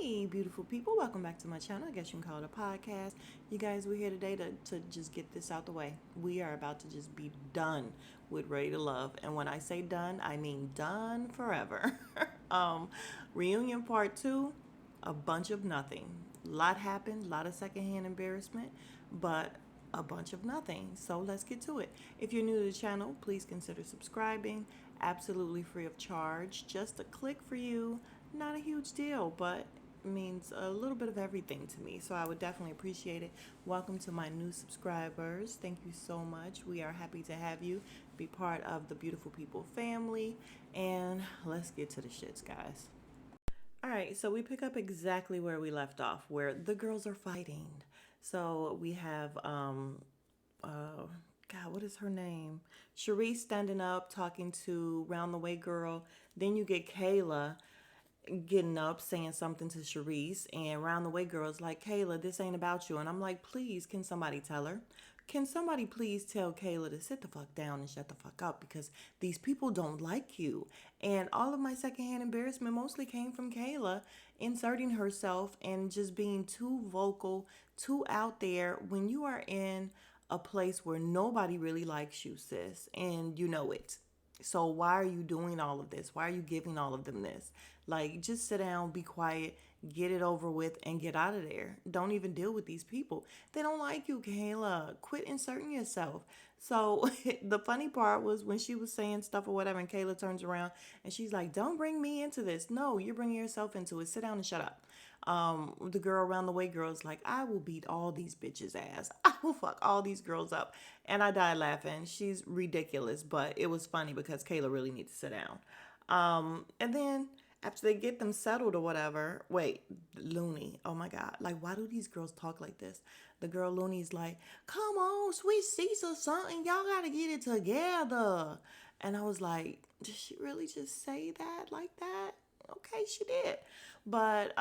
Hey, beautiful people. Welcome back to my channel. I guess you can call it a podcast. You guys, we're here today to just get this out the way. We are about to just be done with Ready to Love. And when I say done, I mean done forever. um, Reunion part two, a bunch of nothing. A lot happened, a lot of secondhand embarrassment, but a bunch of nothing. So let's get to it. If you're new to the channel, please consider subscribing. Absolutely free of charge. Just a click for you. Not a huge deal, but means a little bit of everything to me. So I would definitely appreciate it. Welcome to my new subscribers. Thank you so much. We are happy to have you be part of the Beautiful People family. And let's get to the shits, guys. All right, so we pick up exactly where we left off, where the girls are fighting. So we have God, what is her name? Sharice standing up talking to Round the Way girl. Then you get Kayla getting up saying something to Sharice, and Round the Way girl's like, Kayla, this ain't about you. And I'm like, please, can somebody tell her? Can somebody please tell Kayla to sit the fuck down and shut the fuck up, because these people don't like you. And all of my secondhand embarrassment mostly came from Kayla inserting herself and just being too vocal, too out there when you are in a place where nobody really likes you, sis, and you know it. So why are you doing all of this? Why are you giving all of them this? Like, just sit down, be quiet, get it over with, and get out of there. Don't even deal with these people. They don't like you, Kayla. Quit inserting yourself. So the funny part was when she was saying stuff or whatever, and Kayla turns around and she's like, don't bring me into this. No, you're bringing yourself into it. Sit down and shut up. The girl Around the Way girl is like, I will beat all these bitches ass. I will fuck all these girls up. And I died laughing. She's ridiculous, but it was funny because Kayla really needs to sit down. And then after they get them settled or whatever, wait, Looney, oh my God. Like, why do these girls talk like this? The girl Looney's like, come on, sweet Cecil, something. Y'all got to get it together. And I was like, did she really just say that like that? Okay, she did. But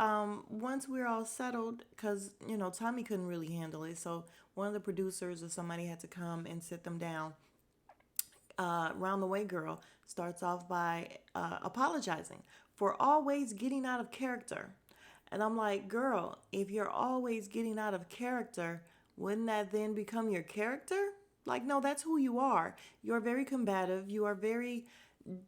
once we were all settled, because, Tommy couldn't really handle it. So one of the producers or somebody had to come and sit them down. Round the Way girl starts off by apologizing for always getting out of character. And I'm like, girl, if you're always getting out of character, wouldn't that then become your character? Like, no, that's who you are. You're very combative. You are very,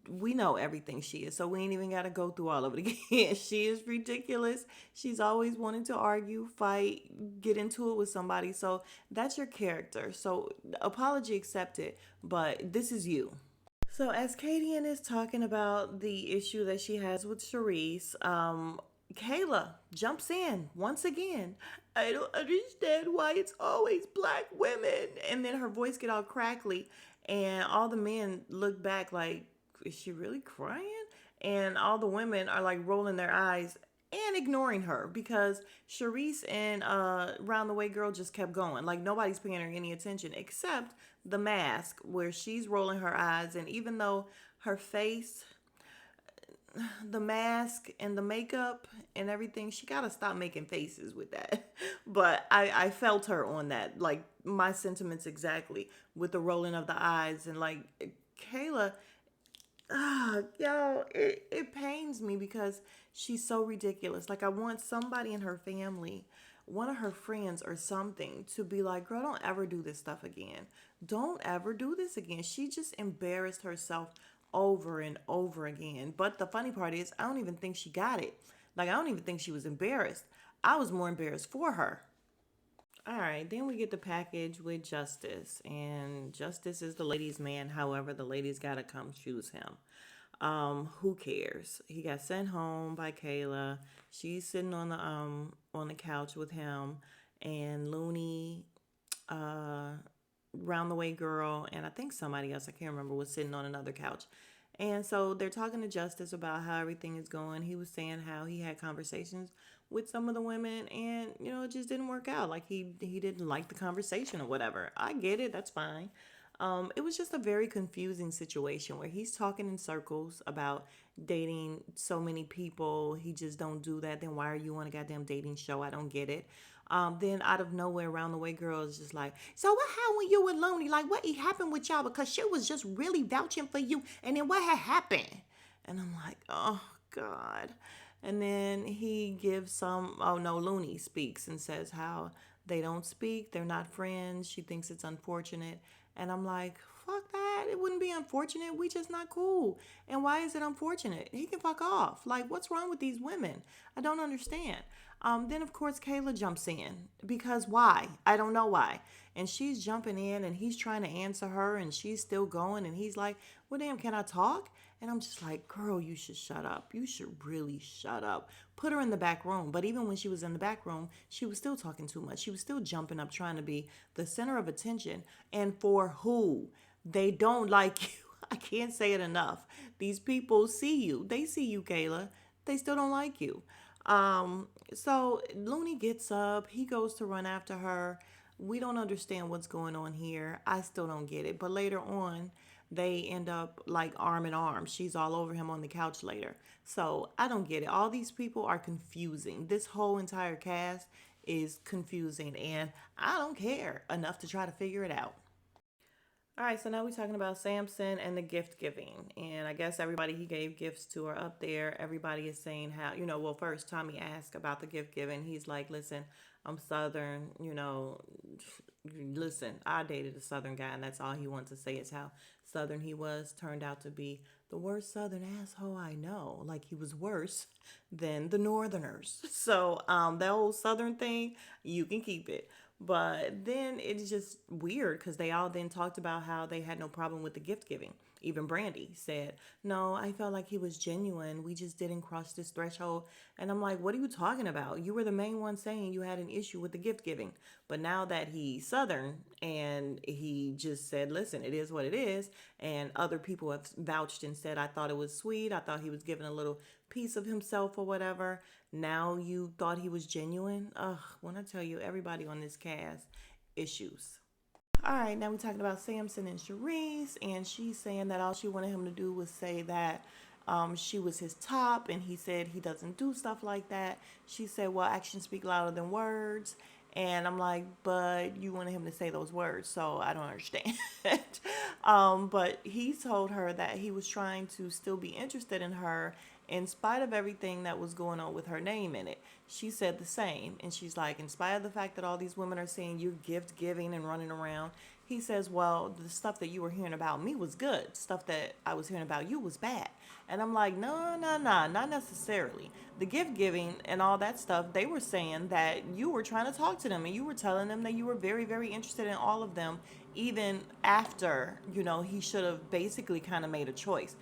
we know everything she is, so we ain't even got to go through all of it again. She is ridiculous. She's always wanting to argue, fight, get into it with somebody. So that's your character. So apology accepted, but this is you. So as Katie is talking about the issue that she has with Sharice, Kayla jumps in once again. I don't understand why it's always black women. And then her voice get all crackly, and all the men look back like, is she really crying? And all the women are like rolling their eyes and ignoring her because Sharice and Round the Way girl just kept going. Like, nobody's paying her any attention except the mask, where she's rolling her eyes. And even though her face, the mask and the makeup and everything, she gotta stop making faces with that. But I felt her on that, like my sentiments exactly, with the rolling of the eyes. And like, Kayla, yo, it pains me because she's so ridiculous. Like, I want somebody in her family, one of her friends or something, to be like, girl, don't ever do this stuff again. Don't ever do this again. She just embarrassed herself over and over again. But the funny part is, I don't even think she got it. Like, I don't even think she was embarrassed. I was more embarrassed for her. All right, then we get the package with Justice, and Justice is the ladies' man. However, the ladies gotta come choose him. Who cares? He got sent home by Kayla. She's sitting on the couch with him, and Looney, Round the Way girl, and I think somebody else, I can't remember, was sitting on another couch. And so they're talking to Justice about how everything is going. He was saying how he had conversations with some of the women, and it just didn't work out. Like, he didn't like the conversation or whatever. I get it, that's fine. It was just a very confusing situation where he's talking in circles about dating so many people. He just don't do that. Then why are you on a goddamn dating show? I don't get it. Then out of nowhere, Round the Way girl is just like, so what happened when you were lonely? Like, what happened with y'all? Because she was just really vouching for you. And then what had happened? And I'm like, oh, God. And then he gives some, oh no, Looney speaks and says how they don't speak, they're not friends. She thinks it's unfortunate. And I'm like, fuck that. It wouldn't be unfortunate. We just not cool. And why is it unfortunate? He can fuck off. Like, what's wrong with these women? I don't understand. Then, of course, Kayla jumps in because why? I don't know why. And she's jumping in and he's trying to answer her and she's still going. And he's like, well, damn, can I talk? And I'm just like, girl, you should shut up. You should really shut up. Put her in the back room. But even when she was in the back room, she was still talking too much. She was still jumping up, trying to be the center of attention. And for who? They don't like you. I can't say it enough. These people see you. They see you, Kayla. They still don't like you. So Looney gets up. He goes to run after her. We don't understand what's going on here. I still don't get it. But later on, they end up like arm in arm. She's all over him on the couch later. So I don't get it. All these people are confusing. This whole entire cast is confusing, and I don't care enough to try to figure it out. All right, so now we're talking about Samson and the gift giving. And I guess everybody he gave gifts to are up there. Everybody is saying how, well, first Tommy asked about the gift giving. He's like, listen, I'm Southern, listen, I dated a Southern guy, and that's all he wanted to say is how Southern he was. Turned out to be the worst Southern asshole I know. Like, he was worse than the Northerners. So that whole Southern thing, you can keep it. But then it's just weird because they all then talked about how they had no problem with the gift giving. Even Brandy said, no, I felt like he was genuine. We just didn't cross this threshold. And I'm like, what are you talking about? You were the main one saying you had an issue with the gift giving. But now that he's Southern and he just said, listen, it is what it is. And other people have vouched and said, I thought it was sweet. I thought he was giving a little piece of himself or whatever. Now you thought he was genuine. Ugh, when I tell you, everybody on this cast, issues. All right, now we're talking about Samson and Sharice, and she's saying that all she wanted him to do was say that she was his top, and he said he doesn't do stuff like that. She said, well, actions speak louder than words. And I'm like, but you wanted him to say those words, so I don't understand. But he told her that he was trying to still be interested in her in spite of everything that was going on with her name in it. She said the same. And she's like, in spite of the fact that all these women are saying you're gift giving and running around, he says, well, the stuff that you were hearing about me was good. Stuff that I was hearing about you was bad. And I'm like, no, not necessarily. The gift giving and all that stuff, they were saying that you were trying to talk to them and you were telling them that you were very, very interested in all of them, even after, he should have basically kind of made a choice.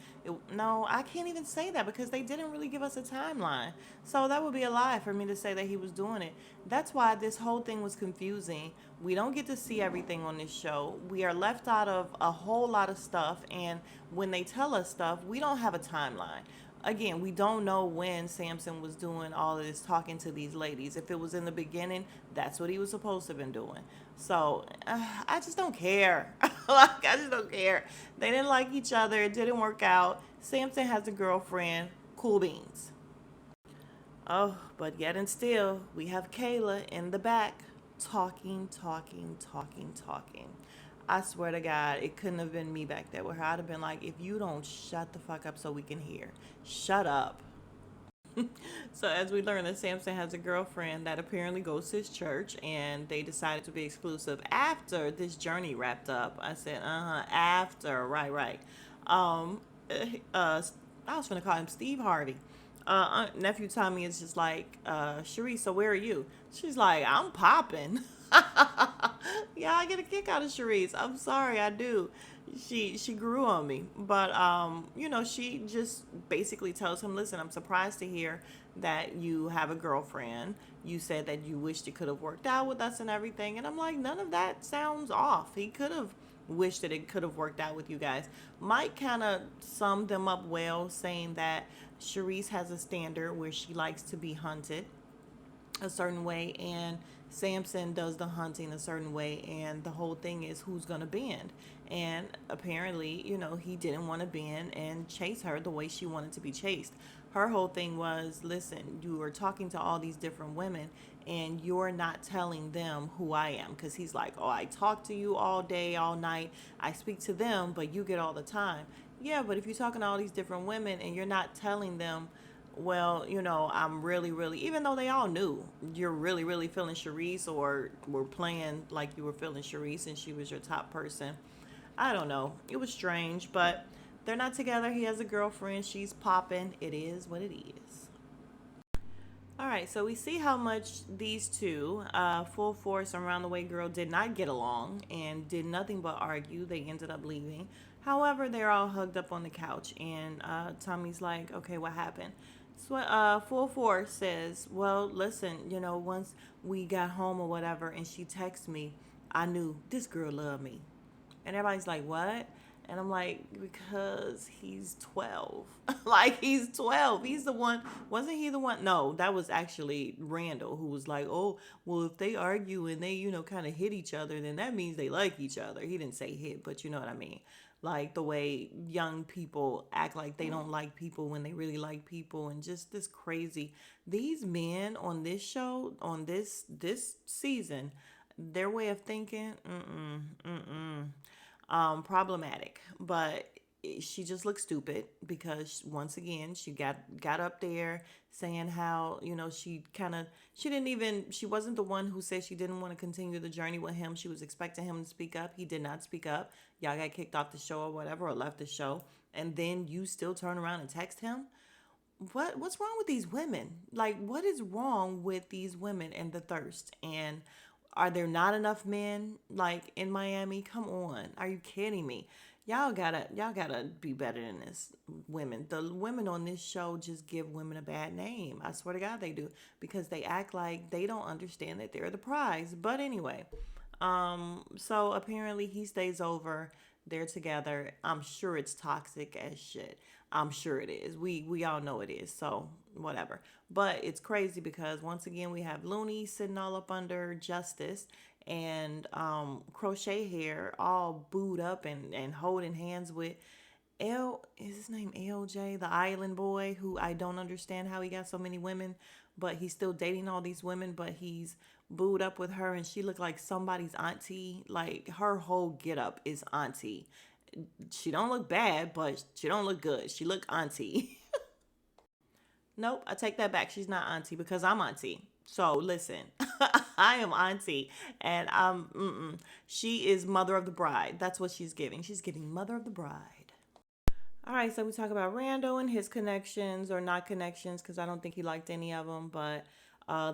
No, I can't even say that because they didn't really give us a timeline. So that would be a lie for me to say that he was doing it. That's why this whole thing was confusing. We don't get to see everything on this show. We are left out of a whole lot of stuff. And when they tell us stuff, we don't have a timeline. Again, we don't know when Samson was doing all of this talking to these ladies. If it was in the beginning, that's what he was supposed to have been doing. So I just don't care. Like, I just don't care. They didn't like each other. It didn't work out. Samson has a girlfriend. Cool beans. Oh, but yet and still, we have Kayla in the back talking, talking, talking, talking. I swear to God, it couldn't have been me back there with her. I'd have been like, if you don't shut the fuck up so we can hear, shut up. So as we learn that Samson has a girlfriend that apparently goes to his church, and they decided to be exclusive after this journey wrapped up. I said, after, right. Um, I was gonna call him Steve Harvey. Nephew Tommy is just like, Sharice, so where are you? She's like, I'm popping. Yeah, I get a kick out of Sharice. I'm sorry, I do. She grew on me, but she just basically tells him, listen, I'm surprised to hear that you have a girlfriend. You said that you wished it could have worked out with us and everything, and I'm like, none of that sounds off. He could have wished that it could have worked out with you guys. Mike kind of summed them up well, saying that Sharice has a standard where she likes to be hunted a certain way, and Samson does the hunting a certain way, and the whole thing is who's going to bend. And apparently, he didn't want to bend and chase her the way she wanted to be chased. Her whole thing was, listen, you are talking to all these different women and you're not telling them who I am. Because he's like, oh, I talk to you all day, all night. I speak to them, but you get all the time. Yeah, but if you're talking to all these different women and you're not telling them well, I'm really, really, even though they all knew you're really, really feeling Sharice or were playing like you were feeling Sharice and she was your top person. I don't know. It was strange, but they're not together. He has a girlfriend. She's popping. It is what it is. All right, so we see how much these two, Full Force and Round the Way Girl, did not get along and did nothing but argue. They ended up leaving. However, they're all hugged up on the couch, and Tommy's like, okay, what happened? So, Full Force says, well, listen, once we got home or whatever, and she texted me, I knew this girl loved me. And everybody's like, what? And I'm like, because he's 12. Like, he's 12. He's the one. Wasn't he the one? No, that was actually Randall, who was like, oh, well, if they argue and they, kind of hit each other, then that means they like each other. He didn't say hit, but you know what I mean. Like the way young people act like they don't like people when they really like people, and just this crazy. These men on this show, on this season, their way of thinking, problematic. But she just looked stupid because once again she got up there saying how she didn't even, she wasn't the one who said she didn't want to continue the journey with him. She was expecting him to speak up. He did not speak up. Y'all got kicked off the show or whatever, or left the show, and then you still turn around and text him. What's wrong with these women? Like, what is wrong with these women and the thirst? And are there not enough men like in Miami? Come on. Are you kidding me? Y'all gotta be better than this. Women. The women on this show just give women a bad name. I swear to God they do. Because they act like they don't understand that they're the prize. But anyway, so apparently he stays over. They're together. I'm sure it's toxic as shit. I'm sure it is. We all know it is. So whatever. But it's crazy because once again we have Looney sitting all up under Justice, and Crochet Hair all booed up and holding hands with L, is his name LJ, the island boy, who I don't understand how he got so many women, but he's still dating all these women, but he's booed up with her and she looked like somebody's auntie. Like her whole get up is auntie. She don't look bad, but she don't look good. She look auntie. Nope, I take that back. She's not auntie because I'm auntie. So listen, I am auntie, and she is mother of the bride. That's what she's giving. She's giving mother of the bride. All right, so we talk about Randall and his connections or not connections because I don't think he liked any of them. But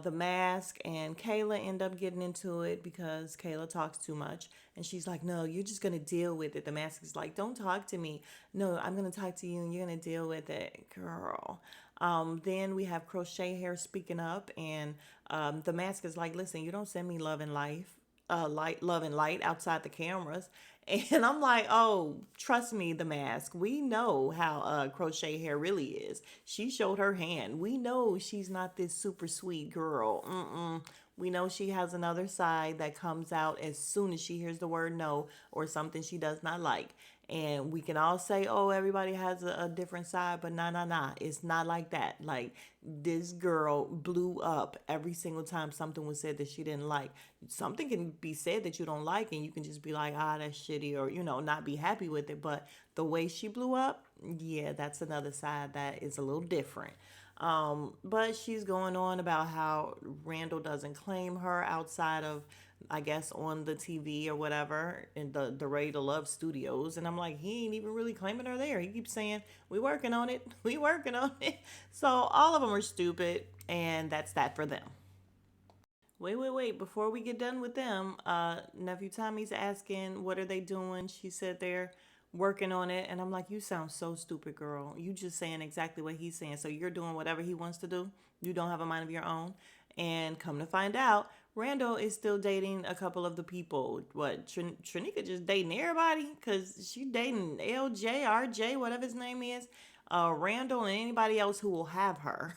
the mask and Kayla end up getting into it because Kayla talks too much. And she's like, no, you're just going to deal with it. The mask is like, don't talk to me. No, I'm going to talk to you and you're going to deal with it, girl. Then we have Crochet Hair speaking up, and the mask is like, listen, you don't send me love and life. Love and light outside the cameras. And I'm like, oh, trust me, the mask. We know how Crochet Hair really is. She showed her hand. We know she's not this super sweet girl. We know she has another side that comes out as soon as she hears the word no or something she does not like. And we can all say, oh, everybody has a different side, but nah. It's not like that. Like, this girl blew up every single time something was said that she didn't like. Something can be said that you don't like, and you can just be like, ah, that's shitty, or, not be happy with it. But the way she blew up, yeah, that's another side that is a little different. But she's going on about how Randall doesn't claim her outside of, I guess, on the TV or whatever in the Ready to Love studios. And I'm like, he ain't even really claiming her there. He keeps saying, we working on it. We working on it. So all of them are stupid. And that's that for them. Wait. Before we get done with them, nephew Tommy's asking, what are they doing? She said they're working on it. And I'm like, you sound so stupid, girl. You just saying exactly what he's saying. So you're doing whatever he wants to do. You don't have a mind of your own. And come to find out, Randall is still dating a couple of the people. What, Trinika just dating everybody? Because she dating LJ, RJ, whatever his name is. Randall and anybody else who will have her.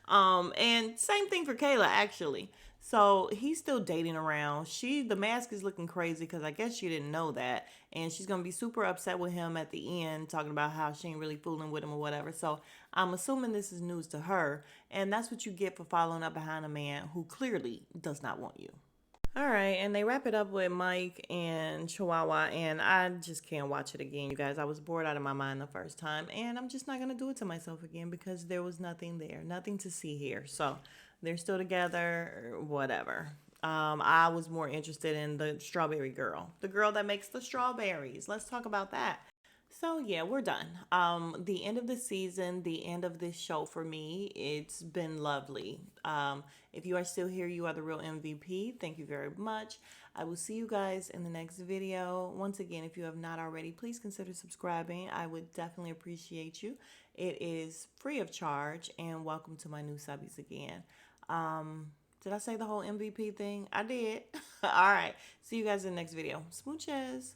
And same thing for Kayla, actually. So he's still dating around. The mask is looking crazy because I guess she didn't know that. And she's going to be super upset with him at the end, talking about how she ain't really fooling with him or whatever. So I'm assuming this is news to her. And that's what you get for following up behind a man who clearly does not want you. All right, and they wrap it up with Mike and Chihuahua, and I just can't watch it again, you guys. I was bored out of my mind the first time, and I'm just not gonna do it to myself again because there was nothing there, nothing to see here. So they're still together, whatever. I was more interested in the strawberry girl, the girl that makes the strawberries. Let's talk about that. So yeah, we're done. The end of the season, the end of this show for me, it's been lovely. If you are still here, you are the real MVP. Thank you very much. I will see you guys in the next video. Once again, if you have not already, please consider subscribing. I would definitely appreciate you. It is free of charge, and welcome to my new subbies again. Did I say the whole MVP thing? I did. All right. See you guys in the next video. Smooches.